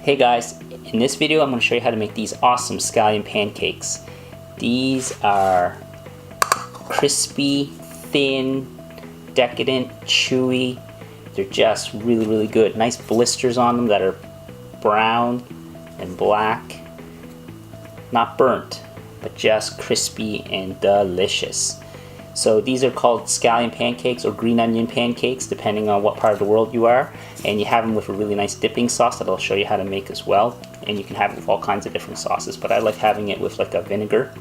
Hey guys, in this video I'm going to show you how to make these awesome scallion pancakes. These are crispy, thin, decadent, chewy. They're just really good. Nice blisters on them that are brown and black. Not burnt, but just crispy and delicious. So these are called scallion pancakes or green onion pancakes, depending on what part of the world you are. And you have them with a really nice dipping sauce that I'll show you how to make as well. And you can have it with all kinds of different sauces, but I like having it with like a vinegar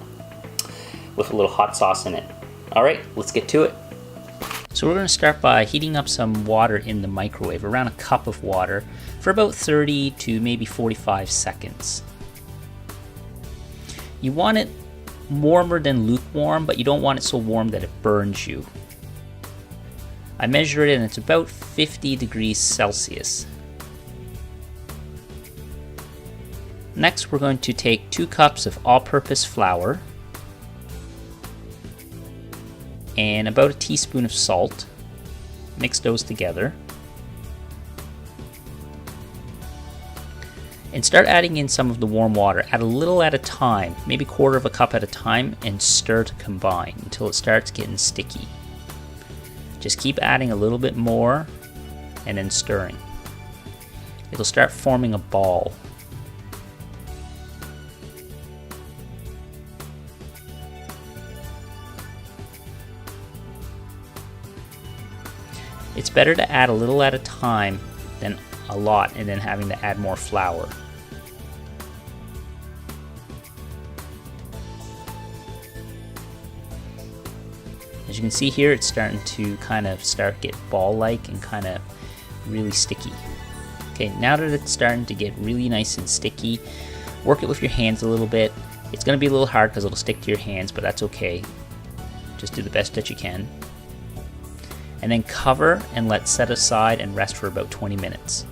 with a little hot sauce in it. All right, let's get to it. So we're going to start by heating up some water in the microwave, around a cup of water, for about 30 to maybe 45 seconds. You want it warmer than lukewarm, but you don't want it so warm that it burns you. I measure it and it's about 50 degrees Celsius. Next, we're going to take 2 cups of all-purpose flour and about a teaspoon of salt. Mix those together. And start adding in some of the warm water. Add a little at a time, maybe 1/4 of a cup at a time, and stir to combine until it starts getting sticky. Just keep adding a little bit more and then stirring. It'll start forming a ball. It's better to add a little at a time than a lot and then having to add more flour. As you can see here, it's starting to get ball-like and kind of really sticky. Okay, now that it's starting to get really nice and sticky, work it with your hands a little bit. It's going to be a little hard because it'll stick to your hands, but that's okay. Just do the best that you can. And then cover and let set aside and rest for about 20 minutes.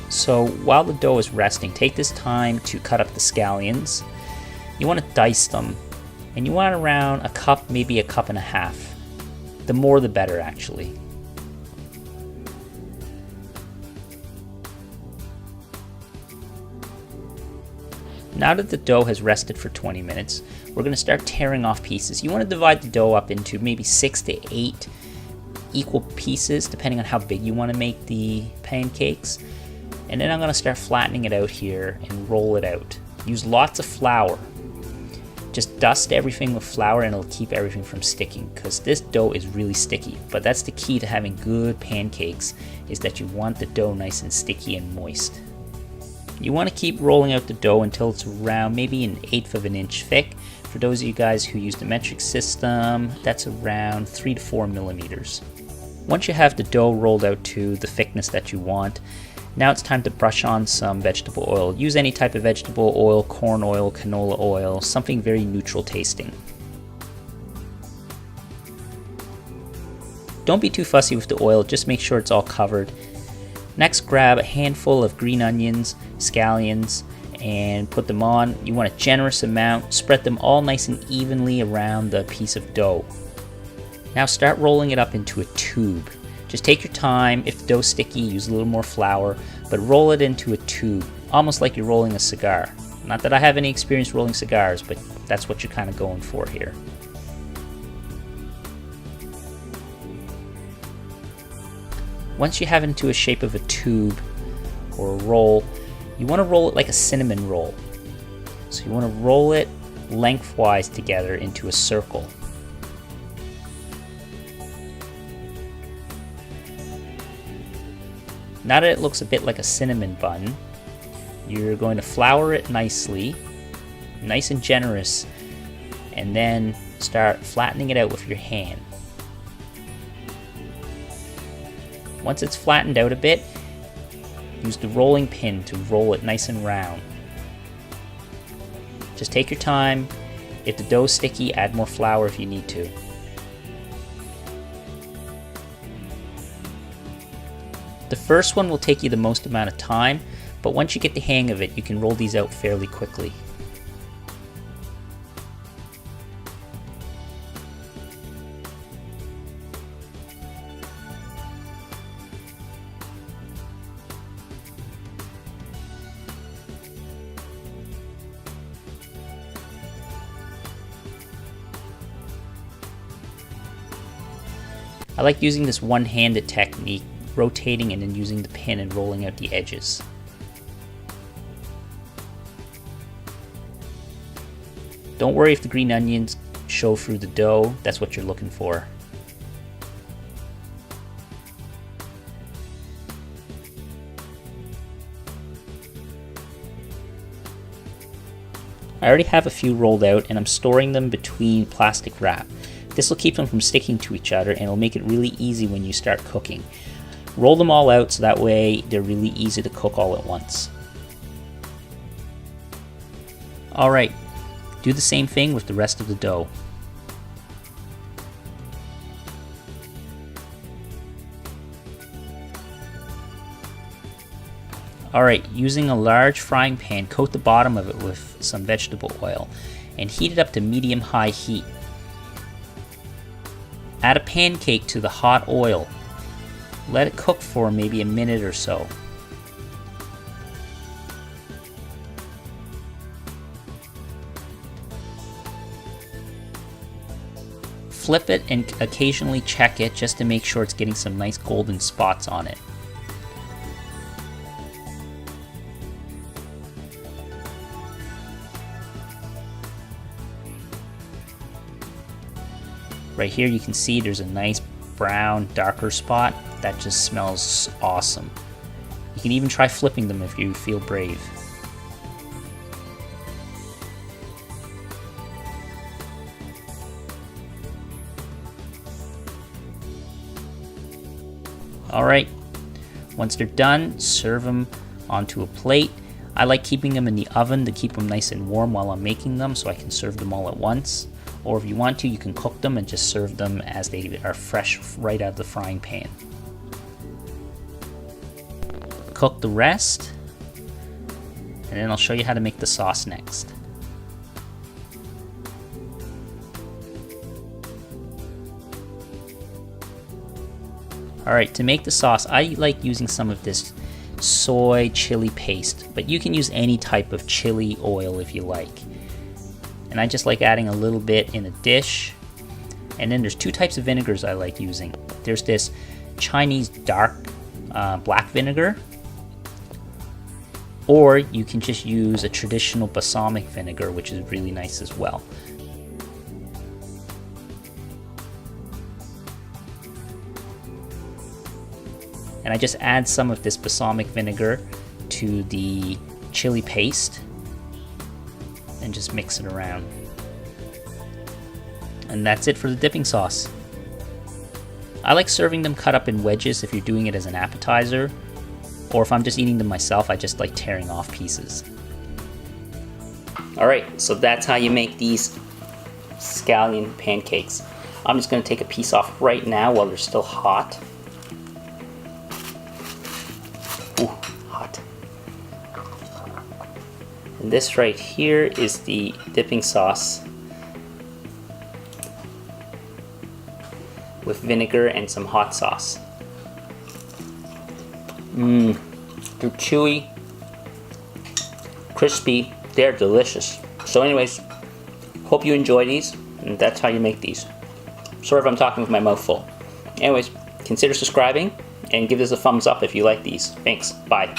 So while the dough is resting, take this time to cut up the scallions. You want to dice them, and you want around a cup, maybe a cup and a half. The more the better, actually. Now that the dough has rested for 20 minutes, we're going to start tearing off pieces. You want to divide the dough up into maybe 6 to 8 equal pieces, depending on how big you want to make the pancakes. And then I'm going to start flattening it out here and roll it out. Use lots of flour. Just dust everything with flour and it'll keep everything from sticking, because this dough is really sticky. But that's the key to having good pancakes, is that you want the dough nice and sticky and moist. You want to keep rolling out the dough until it's around maybe 1/8 of an inch thick. For those of you guys who use the metric system, that's around 3 to 4 millimeters. Once you have the dough rolled out to the thickness that you want, now it's time to brush on some vegetable oil. Use any type of vegetable oil, corn oil, canola oil, something very neutral tasting. Don't be too fussy with the oil, just make sure it's all covered. Next, grab a handful of green onions, scallions, and put them on. You want a generous amount. Spread them all nice and evenly around the piece of dough. Now start rolling it up into a tube. Just take your time. If the dough's sticky, use a little more flour, but roll it into a tube, almost like you're rolling a cigar. Not that I have any experience rolling cigars, but that's what you're kind of going for here. Once you have it into a shape of a tube or a roll, you want to roll it like a cinnamon roll. So you want to roll it lengthwise together into a circle. Now that it looks a bit like a cinnamon bun, you're going to flour it nicely, nice and generous, and then start flattening it out with your hand. Once it's flattened out a bit, use the rolling pin to roll it nice and round. Just take your time. If the dough's sticky, add more flour if you need to. The first one will take you the most amount of time, but once you get the hang of it, you can roll these out fairly quickly. I like using this one-handed technique, rotating and then using the pin and rolling out the edges. Don't worry if the green onions show through the dough, that's what you're looking for. I already have a few rolled out and I'm storing them between plastic wrap. This will keep them from sticking to each other and it'll make it really easy when you start cooking. Roll them all out so that way they're really easy to cook all at once. Alright, do the same thing with the rest of the dough. Alright, using a large frying pan, coat the bottom of it with some vegetable oil and heat it up to medium-high heat. Add a pancake to the hot oil. Let it cook for maybe a minute or so. Flip it and occasionally check it just to make sure it's getting some nice golden spots on it. Right here you can see there's a nice brown, darker spot. That just smells awesome. You can even try flipping them if you feel brave. Alright, once they're done, serve them onto a plate. I like keeping them in the oven to keep them nice and warm while I'm making them so I can serve them all at once. Or if you want to, you can cook them and just serve them as they are fresh right out of the frying pan. Cook the rest, and then I'll show you how to make the sauce next. Alright, to make the sauce, I like using some of this soy chili paste, but you can use any type of chili oil if you like. And I just like adding a little bit in a dish. And then there's two types of vinegars I like using. There's this Chinese dark black vinegar, or you can just use a traditional balsamic vinegar, which is really nice as well. And I just add some of this balsamic vinegar to the chili paste and just mix it around. And that's it for the dipping sauce. I like serving them cut up in wedges if you're doing it as an appetizer, or if I'm just eating them myself, I just like tearing off pieces. Alright, so that's how you make these scallion pancakes. I'm just going to take a piece off right now while they're still hot. Ooh, hot. And this right here is the dipping sauce with vinegar and some hot sauce. They're chewy, crispy, they're delicious. So anyways, hope you enjoy these, and that's how you make these. Sorry if I'm talking with my mouth full. Anyways, consider subscribing and give this a thumbs up if you like these. Thanks, bye.